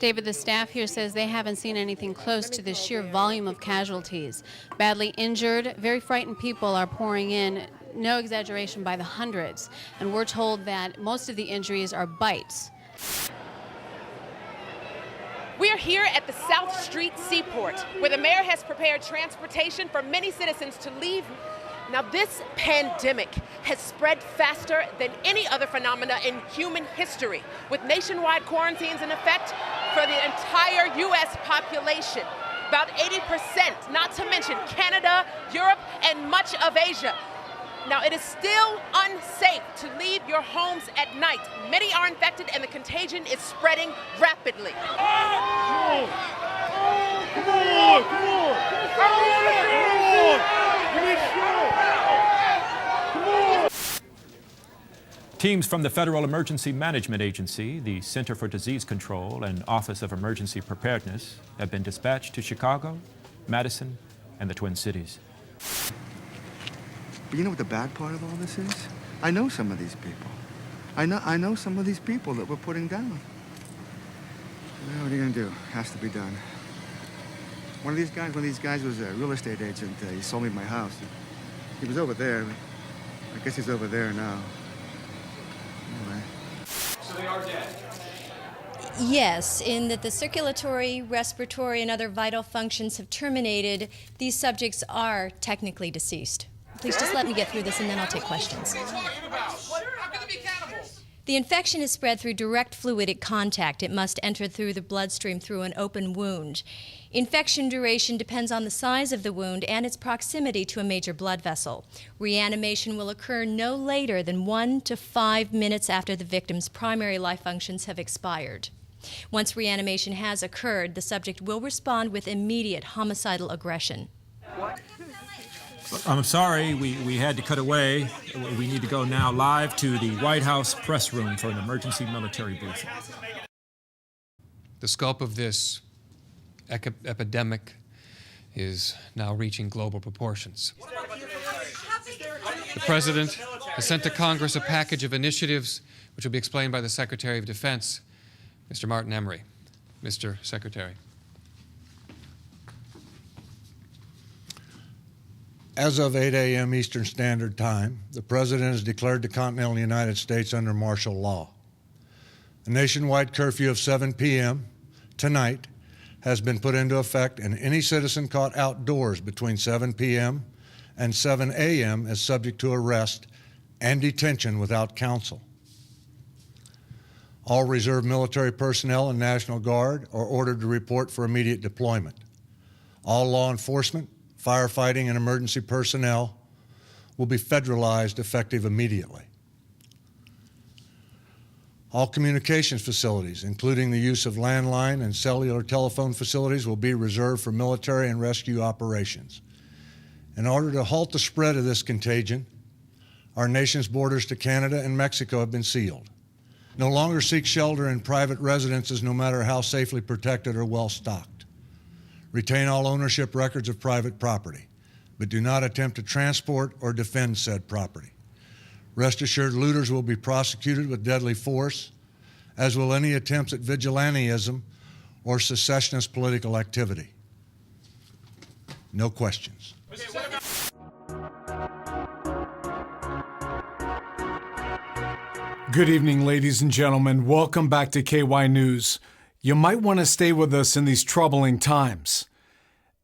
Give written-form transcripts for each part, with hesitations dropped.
David, the staff here says they haven't seen anything close to the sheer volume of casualties. Badly injured, very frightened people are pouring in, no exaggeration, by the hundreds. And we're told that most of the injuries are bites. We are here at the South Street Seaport, where the mayor has prepared transportation for many citizens to leave. Now, this pandemic has spread faster than any other phenomena in human history, with nationwide quarantines in effect for the entire U.S. population, about 80%, not to mention Canada, Europe, and much of Asia. Now, it is still unsafe to leave your homes at night. Many are infected, and the contagion is spreading rapidly. Teams from the Federal Emergency Management Agency, the Center for Disease Control, and Office of Emergency Preparedness have been dispatched to Chicago, Madison, and the Twin Cities. But you know what the bad part of all this is? I know some of these people. I know some of these people that we're putting down. Well, what are you gonna do? Has to be done. One of these guys was a real estate agent. He sold me my house. He was over there. I guess he's over there now. Anyway. So they are dead? Yes, in that the circulatory, respiratory, and other vital functions have terminated, these subjects are technically deceased. Please just let me get through this and then I'll take questions. What are you talking about? How can they be cannibals? The infection is spread through direct fluidic contact. It must enter through the bloodstream through an open wound. Infection duration depends on the size of the wound and its proximity to a major blood vessel. Reanimation will occur no later than 1 to 5 minutes after the victim's primary life functions have expired. Once reanimation has occurred, the subject will respond with immediate homicidal aggression. I'm sorry, we had to cut away. We need to go now live to the White House press room for an emergency military briefing. The scope of this epidemic is now reaching global proportions. The President has sent to Congress a package of initiatives which will be explained by the Secretary of Defense, Mr. Martin Emery. Mr. Secretary. As of 8 a.m. Eastern Standard Time, the President has declared the continental United States under martial law. A nationwide curfew of 7 p.m. tonight has been put into effect, and any citizen caught outdoors between 7 p.m. and 7 a.m. is subject to arrest and detention without counsel. All reserve military personnel and National Guard are ordered to report for immediate deployment. All law enforcement, firefighting, and emergency personnel will be federalized effective immediately. All communications facilities, including the use of landline and cellular telephone facilities, will be reserved for military and rescue operations. In order to halt the spread of this contagion, our nation's borders to Canada and Mexico have been sealed. No longer seek shelter in private residences, no matter how safely protected or well stocked. Retain all ownership records of private property, but do not attempt to transport or defend said property. Rest assured, looters will be prosecuted with deadly force, as will any attempts at vigilantism or secessionist political activity. No questions. Good evening, ladies and gentlemen. Welcome back to KY News. You might want to stay with us in these troubling times.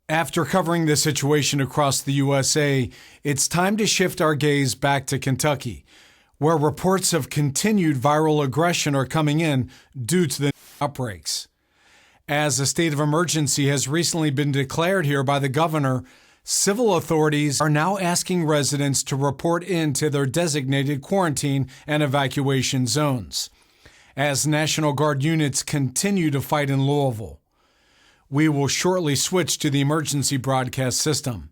After covering the situation across the USA, it's time to shift our gaze back to Kentucky, where reports of continued viral aggression are coming in due to the outbreaks. As a state of emergency has recently been declared here by the governor, civil authorities are now asking residents to report into their designated quarantine and evacuation zones, as National Guard units continue to fight in Louisville. We will shortly switch to the emergency broadcast system.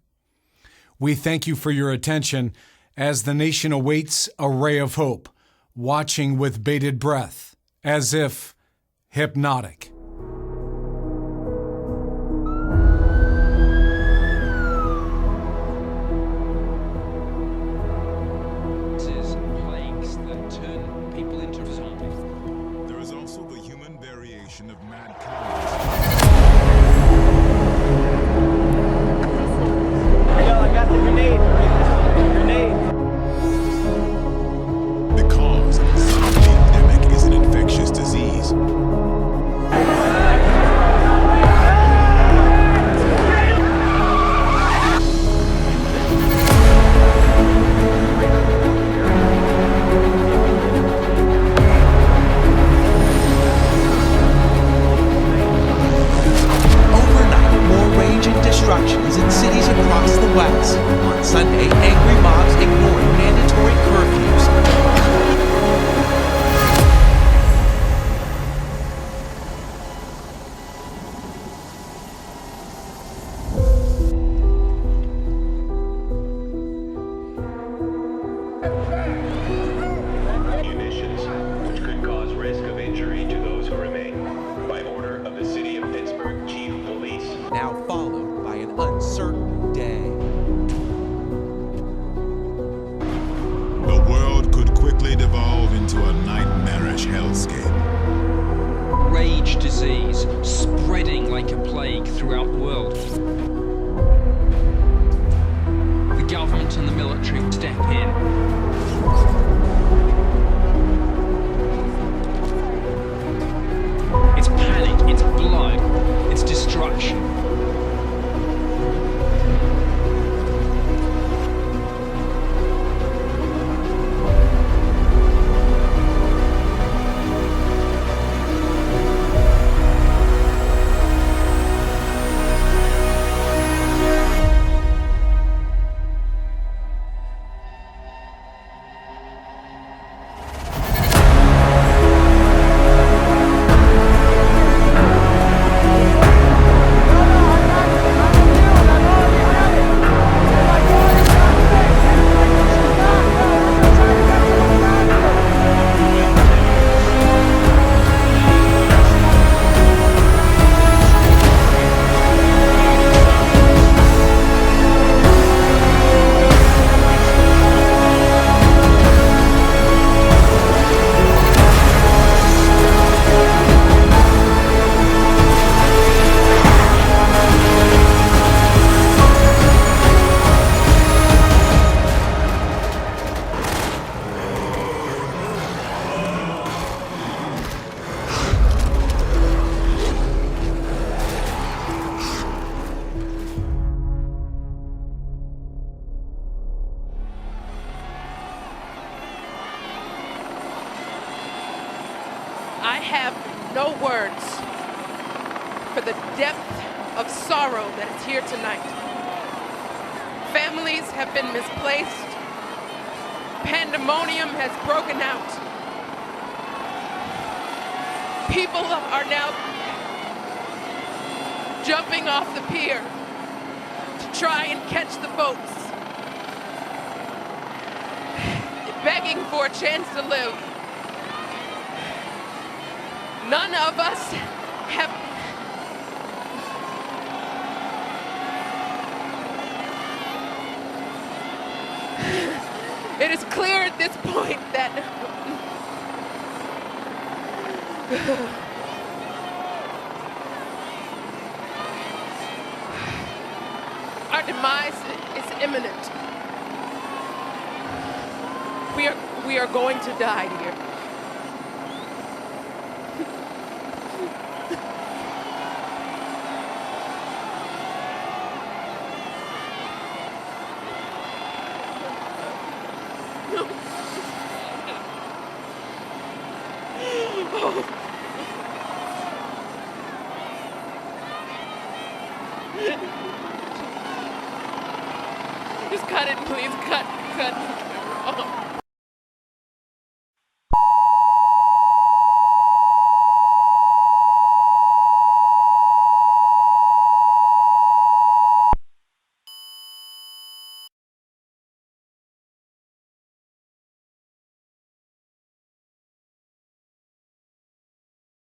We thank you for your attention as the nation awaits a ray of hope, watching with bated breath, as if hypnotic. There is also the human variation invasion of mad cows. Yo, I got the grenade. Grenade. The cause of the zombie epidemic is an infectious disease. Destructions in cities across the West. On Sunday, angry mobs ignored mandatory curfews. Emissions, which could cause risk of injury to those who remain, by order of the City of Pittsburgh Chief Police. Now followed by an uncertain day. The world could quickly devolve into a nightmarish hellscape. Rage disease spreading like a plague throughout the world. The government and the military step in. It's panic, it's blood, it's destruction. I have no words for the depth of sorrow that is here tonight. Families have been misplaced. Pandemonium has broken out. People are now jumping off the pier to try and catch the boats, begging for a chance to live. None of us have it is clear at this point that our demise is imminent. We are going to die here. Just cut it, please. Cut.